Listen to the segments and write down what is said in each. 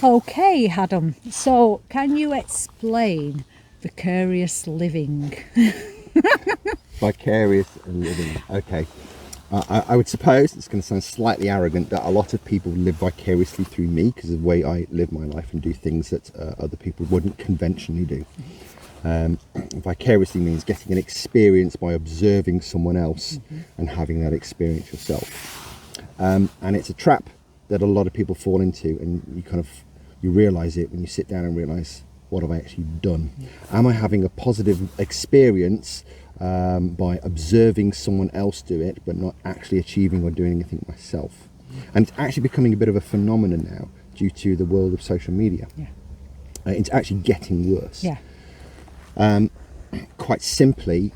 Okay, Adam, so can you explain vicarious living? Vicarious living. Okay. I would suppose, it's going to sound slightly arrogant, that a lot of people live vicariously through me because of the way I live my life and do things that other people wouldn't conventionally do. Vicariously means getting an experience by observing someone else and having that experience yourself. And it's a trap that a lot of people fall into, and you realise it when you sit down and realise, what have I actually done? Am I having a positive experience by observing someone else do it, but not actually achieving or doing anything myself? And it's actually becoming a bit of a phenomenon now due to the world of social media. It's actually getting worse. Quite simply,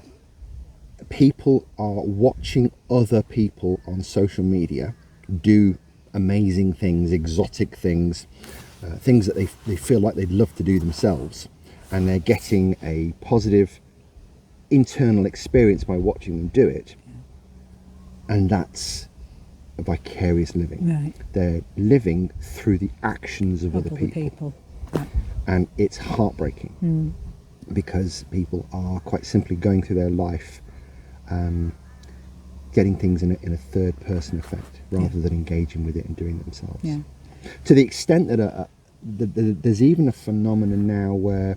people are watching other people on social media do amazing things, exotic things, things that they feel like they'd love to do themselves, and they're getting a positive internal experience by watching them do it. And that's a vicarious living. Right. They're living through the actions of other people. Right. And it's heartbreaking because people are quite simply going through their life getting things in a third person effect rather than engaging with it and doing it themselves. To the extent that there's even a phenomenon now where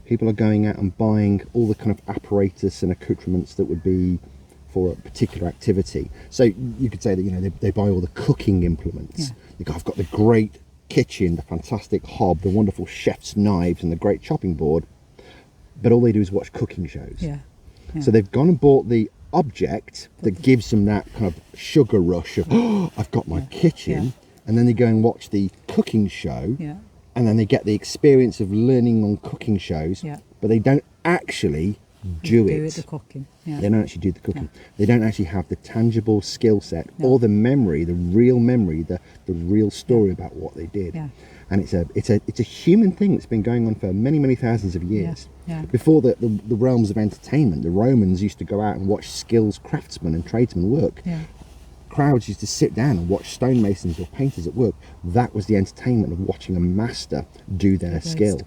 people are going out and buying all the kind of apparatus and accoutrements that would be for a particular activity. So you could say that they buy all the cooking implements. They go, I've got the great kitchen, the fantastic hob, the wonderful chef's knives and the great chopping board, but all they do is watch cooking shows. So they've gone and bought the object that gives them that kind of sugar rush of, oh, I've got my kitchen, and then they go and watch the cooking show, and then they get the experience of learning on cooking shows, but they don't actually do the cooking. They don't actually do the cooking. They don't actually have the tangible skill set or the memory, the real story about what they did. And it's a human thing that's been going on for many thousands of years. Before the realms of entertainment, the Romans used to go out and watch skilled craftsmen and tradesmen work. Crowds used to sit down and watch stonemasons or painters at work. That was the entertainment of watching a master do their skill.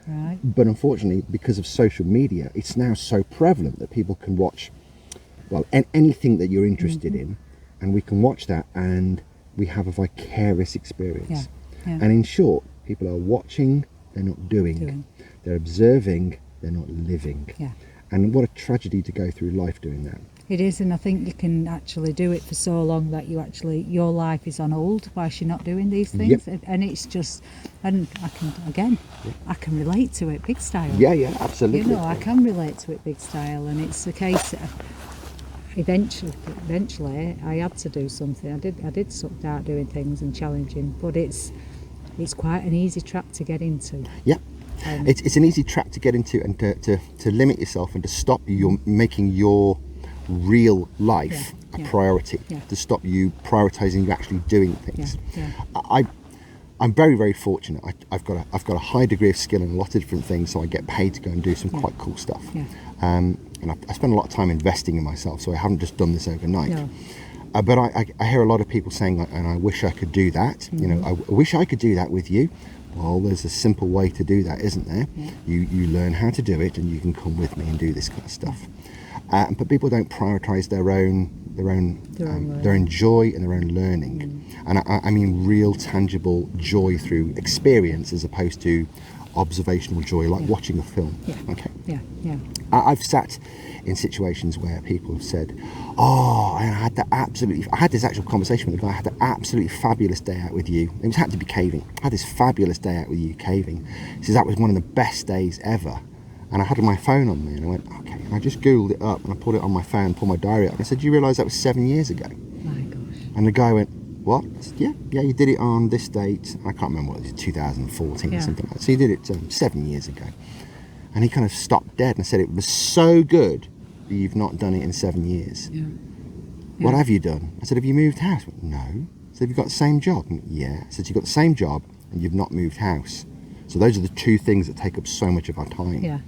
Right. But unfortunately, because of social media, it's now so prevalent that people can watch, well, anything that you're interested in, and we can watch that and we have a vicarious experience. And in short, people are watching, they're not doing. They're observing, they're not living. And what a tragedy to go through life doing that. It is, and I think you can actually do it for so long that your life is on hold whilst you're not doing these things. And it's just, and I can relate to it big style. Absolutely. I can relate to it big style, and it's the case that eventually I had to do something. I did start doing things and challenging, but it's quite an easy trap to get into. It's an easy trap to get into, and to limit yourself and to stop you making your real life a priority, to stop you prioritizing you actually doing things. I'm very fortunate. I've got a high degree of skill in a lot of different things, so I get paid to go and do some quite cool stuff. And I spend a lot of time investing in myself, so I haven't just done this overnight. But I hear a lot of people saying, and I wish I could do that. I wish I could do that with you. Well, there's a simple way to do that, isn't there? You learn how to do it, and you can come with me and do this kind of stuff. But people don't prioritise their own joy and their own learning, and I mean real tangible joy through experience as opposed to observational joy, like watching a film. I've sat in situations where people have said, "Oh, I had this actual conversation with a guy. I had an absolutely fabulous day out with you. It had to be caving. I had this fabulous day out with you caving." He says that was one of the best days ever. And I had my phone on me, and I went, okay. And I just Googled it up, and I put it on my phone, pulled my diary up, and I said, "Do you realise that was 7 years ago?" My gosh. And the guy went, "What?" I said, yeah, you did it on this date. I can't remember what it was, 2014 or something like that. So you did it 7 years ago. And he kind of stopped dead, and I said, "It was so good that you've not done it in 7 years. What have you done?" I said, "Have you moved house?" He went, "No." I said, "Have you got the same job?" He went, "Yeah." I said, "You've got the same job, and you've not moved house. So those are the two things that take up so much of our time."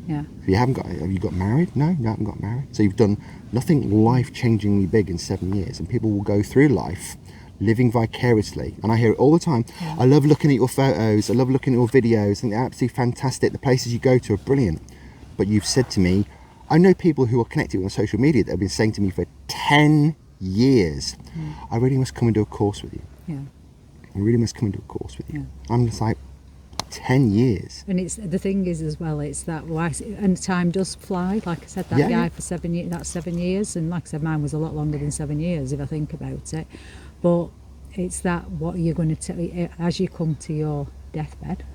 Have you got married? No, you haven't got married. So you've done nothing life-changingly big in 7 years, and people will go through life living vicariously, and I hear it all the time. I love looking at your photos, I love looking at your videos, I think they're absolutely fantastic, the places you go to are brilliant. But you've said to me, I know people who are connected on social media that have been saying to me for 10 years, I really must come and do a course with you. Yeah. I really must come and do a course with you. Yeah. I'm just like, 10 years. And it's the thing is as well, it's that and time does fly. Like I said, that guy for 7 years, that's 7 years, and like I said, mine was a lot longer than 7 years if I think about it. But it's that, what are you going to tell as you come to your deathbed?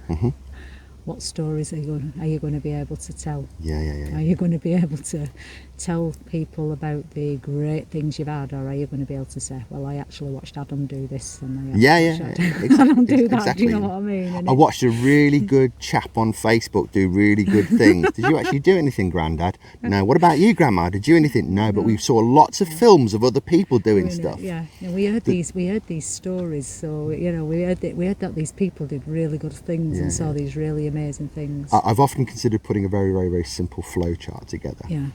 What stories are you going to be able to tell? Yeah. Are you going to be able to tell people about the great things you've had, or are you going to be able to say, well, I actually watched Adam do this, and Adam do that? Exactly. Do you know what I mean? And I watched a really good chap on Facebook do really good things. Did you actually do anything, Grandad? No. What about you, Grandma? Did you anything? No. But we saw lots of films of other people doing stuff. Yeah, and we heard these stories. So we heard that these people did really good things and saw these really amazing things. I've often considered putting a very, very, very simple flow chart together. Yeah.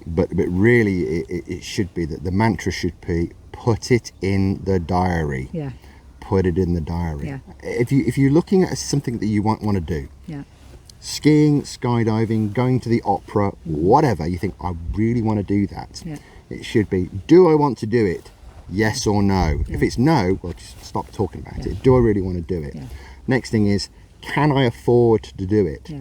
But really, it should be that the mantra should be, put it in the diary. Yeah. Put it in the diary. Yeah. If you're looking at something that you want to do, skiing, skydiving, going to the opera, whatever, you think, I really want to do that. Yeah. It should be, do I want to do it? Yes or no. If it's no, well, just stop talking about it. Do I really want to do it? Next thing is, can I afford to do it?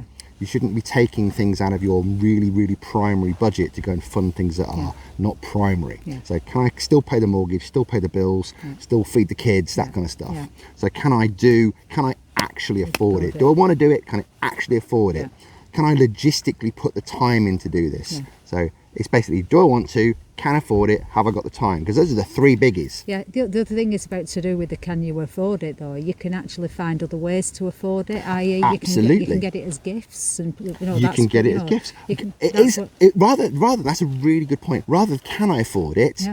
You shouldn't be taking things out of your really, really primary budget to go and fund things that are not primary. So can I still pay the mortgage, still pay the bills, still feed the kids, that kind of stuff. So can I actually afford it? Do I want to do it? Can I actually afford it? Can I logistically put the time in to do this? So it's basically, do I want to, can I afford it, have I got the time? Because those are the three biggies. Yeah, the other thing is about to do with the can you afford it though. You can actually find other ways to afford it, i.e. you can get it as gifts, and you can get it as gifts. That's a really good point. Rather than can I afford it,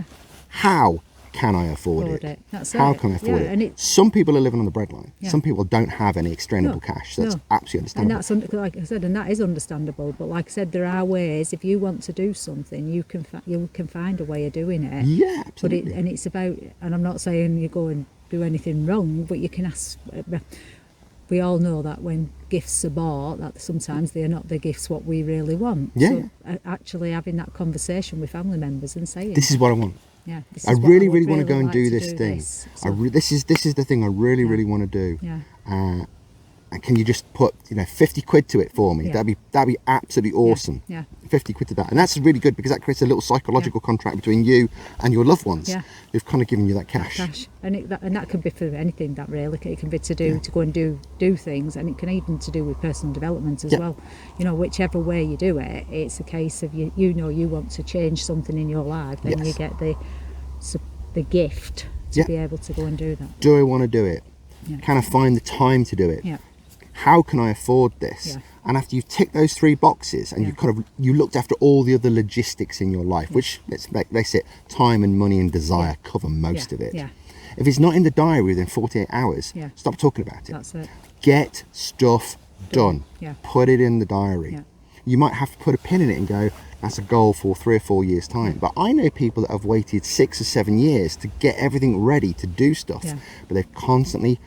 how can I afford it? How can I afford it? Some people are living on the breadline. Some people don't have any extrainable cash. That's absolutely understandable. And that's, like I said, and that is understandable. But like I said, there are ways. If you want to do something, you can find a way of doing it. Yeah, absolutely. But it's about, and I'm not saying you go and do anything wrong, but you can ask. We all know that when gifts are bought, that sometimes they are not the gifts what we really want. So actually having that conversation with family members and saying, this is what I want. Yeah, I really want to go and do this thing. This is the thing I really want to do. Yeah. And can you just put 50 quid to it for me? That'd be absolutely awesome. 50 quid to that, and that's really good because that creates a little psychological contract between you and your loved ones who've kind of given you that cash. And that can be for anything. That really, it can be to go and do things, and it can even to do with personal development as well. Whichever way you do it, it's a case of you want to change something in your life, then you get the gift to be able to go and do that. Do I want to do it? Can I find the time to do it? How can I afford this? And after you've ticked those three boxes and you looked after all the other logistics in your life, which, let's face it, time and money and desire cover most of it. If it's not in the diary within 48 hours, stop talking about it. That's it. Get stuff done. Put it in the diary. You might have to put a pin in it and go, that's a goal for 3 or 4 years time. But I know people that have waited 6 or 7 years to get everything ready to do stuff, but they've constantly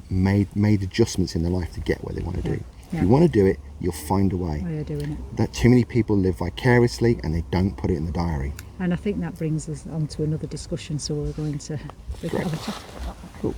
made adjustments in their life to get where they want to do. If you want to do it, you'll find a way. Way of doing it. That too many people live vicariously and they don't put it in the diary. And I think that brings us on to another discussion, so we're going to have a chat. Cool.